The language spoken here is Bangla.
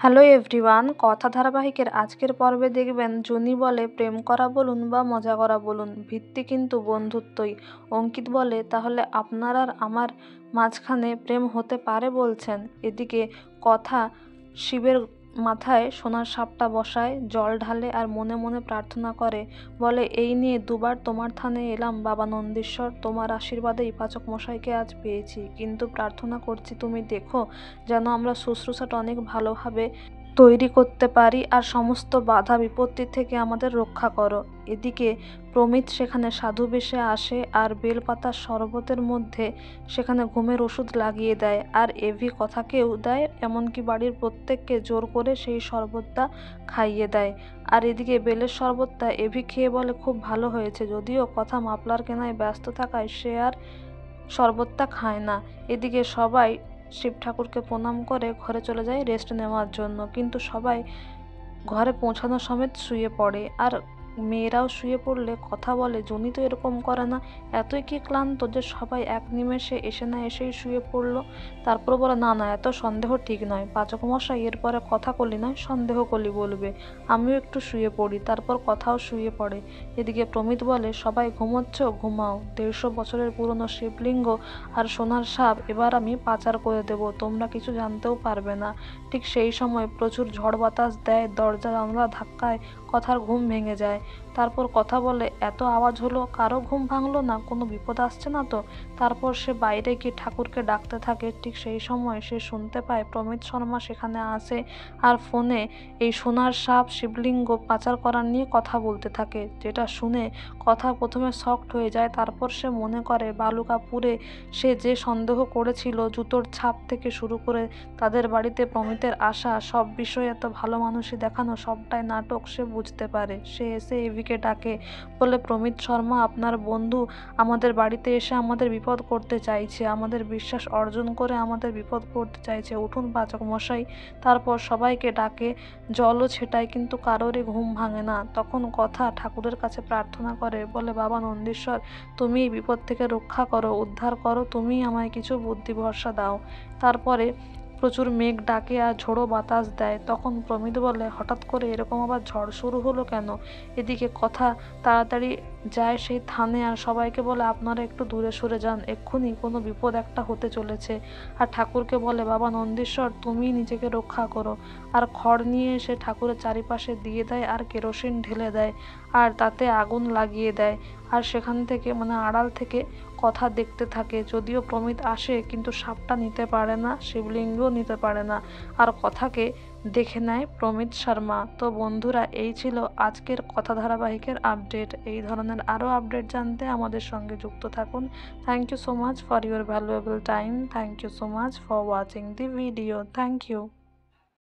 হ্যালো এভরিওয়ান, কথা ধারাবাহিকের আজকের পর্বে দেখবেন জুনি বলে প্রেম করা বলুন বা মজা করা বলুন, ভিত্তি কিন্তু বন্ধুত্বই। অঙ্কিত বলে তাহলে আপনার আর আমার মাঝখানে প্রেম হতে পারে বলছেন। এদিকে কথা শিবের মাথায় সোনার সাপটা বসায়, জল ঢালে আর মনে মনে প্রার্থনা করে। বলে এই নিয়ে দুবার তোমার থানে এলাম বাবা নন্দীশ্বর, তোমার আশীর্বাদেই পাচক মশাইকে আজ পেয়েছি, কিন্তু প্রার্থনা করছি তুমি দেখো যেন আমরা শুশ্রূষাটা অনেক ভালোভাবে তৈরি করতে পারি আর সমস্ত বাধা বিপত্তি থেকে আমাদের রক্ষা করো। এদিকে প্রমিত সেখানে সাধু বেশে আসে আর বেলপাতার শরবতের মধ্যে সেখানে ঘুমের ওষুধ লাগিয়ে দেয়, আর এভি কথাকেও দেয়, এমনকি বাড়ির প্রত্যেককে জোর করে সেই শরবতটা খাইয়ে দেয়। আর এদিকে বেলের শরবতটা এভি খেয়ে বলে খুব ভালো হয়েছে, যদিও কথা মাপলার কেনায় ব্যস্ত থাকায় সে আর শরবতটা খায় না। এদিকে সবাই শিব ঠাকুরকে প্রণাম করে ঘরে চলে যায় রেস্ট নেওয়ার জন্য, কিন্তু সবাই ঘরে পৌঁছানো সমেত শুয়ে পড়ে। আর মেয়েরাও শুয়ে পড়লে কথা বলে জুনি তো এরকম করে না, এতই কি ক্লান্ত যে সবাই এক নিমেষে এসে না এসেই শুয়ে পড়লো। তারপর বলে না না, এত সন্দেহ ঠিক নয়, পাচক মশাই এরপরে কথা কলি নয় সন্দেহ কলি বলবে, আমিও একটু শুয়ে পড়ি। তারপর কথাও শুয়ে পড়ে। এদিকে প্রমিত বলে সবাই ঘুমোচ্ছ, ঘুমাও, 150 বছরের পুরনো শিবলিঙ্গ আর সোনার সাপ এবার আমি পাচার করে দেব, তোমরা কিছু জানতেও পারবে না। ঠিক সেই সময় প্রচুর ঝড় বাতাস দেয়, দরজা জানলা ধাক্কায় কথার ঘুম ভেঙে যায়। তারপর কথা বলে এত আওয়াজ হলো, কারো ঘুম ভাঙলো না, কোনো বিপদ আসছে না তো? তারপর সে বাইরে গিয়ে ঠাকুরকে ডাকতে থাকে। ঠিক সেই সময় সে শুনতে পায় প্রমিত শর্মা সেখানে আসে আর ফোনে এই সোনার সাপ শিবলিঙ্গ পাচার করার নিয়ে কথা বলতে থাকে, যেটা শুনে কথা প্রথমে শকড হয়ে যায়। তারপর সে মনে করে বালুকাপুরে সে যে সন্দেহ করেছিল, জুতোর ছাপ থেকে শুরু করে তাদের বাড়িতে প্রমিতের আসা, সব বিষয়ে এত ভালো মানুষই দেখানো সবটাই নাটক। সে বুঝতে পারে। সে এসে এভিকে ডাকে, বলে প্রমিত শর্মা আপনার বন্ধু আমাদের বাড়িতে এসে আমাদের বিপদ করতে চাইছে, আমাদের বিশ্বাস অর্জন করে আমাদের বিপদ করতে চাইছে, উঠুন পাচক মশাই। তারপর সবাইকে ডাকে, জলও ছেটায়, কিন্তু কারোরই ঘুম ভাঙে না। তখন কথা ঠাকুরের কাছে প্রার্থনা করে, বলে বাবা নন্দীশ্বর তুমি এই বিপদ থেকে রক্ষা করো, উদ্ধার করো, তুমি আমায় কিছু বুদ্ধি ভরসা দাও। তারপরে প্রচুর মেঘ ডাকে আর ঝোড়ো বাতাস দেয়। তখন প্রমিত বলে হঠাৎ করে এরকম আবার ঝড় শুরু হলো কেন? এদিকে কথা তাড়াতাড়ি যায় সেই থানে আর সবাইকে বলে আপনারা একটু দূরে সরে যান, এক্ষুনি কোনো বিপদ একটা হতে চলেছে। আর ঠাকুরকে বলে বাবা নন্দীশ্বর তুমি নিজেকে রক্ষা করো। আর খড় নিয়ে এসে ঠাকুরের চারিপাশে দিয়ে দেয় আর কেরোসিন ঢেলে দেয় আর তাতে আগুন লাগিয়ে দেয়। আর সেখান থেকে আড়াল থেকে কথা দেখতে থাকে। যদিও প্রমিত আসে কিন্তু সাপটা নিতে পারে না, শিবলিঙ্গও নিতে পারে না, আর কথাকে দেখে নেয় প্রমিত শর্মা। তো বন্ধুরা, এই ছিল আজকের কথা ধারাবাহিকের আপডেট। এই ধরনের আরও আপডেট জানতে আমাদের সঙ্গে যুক্ত থাকুন। Thank you so much for your valuable time. Thank you so much for watching the video. Thank you.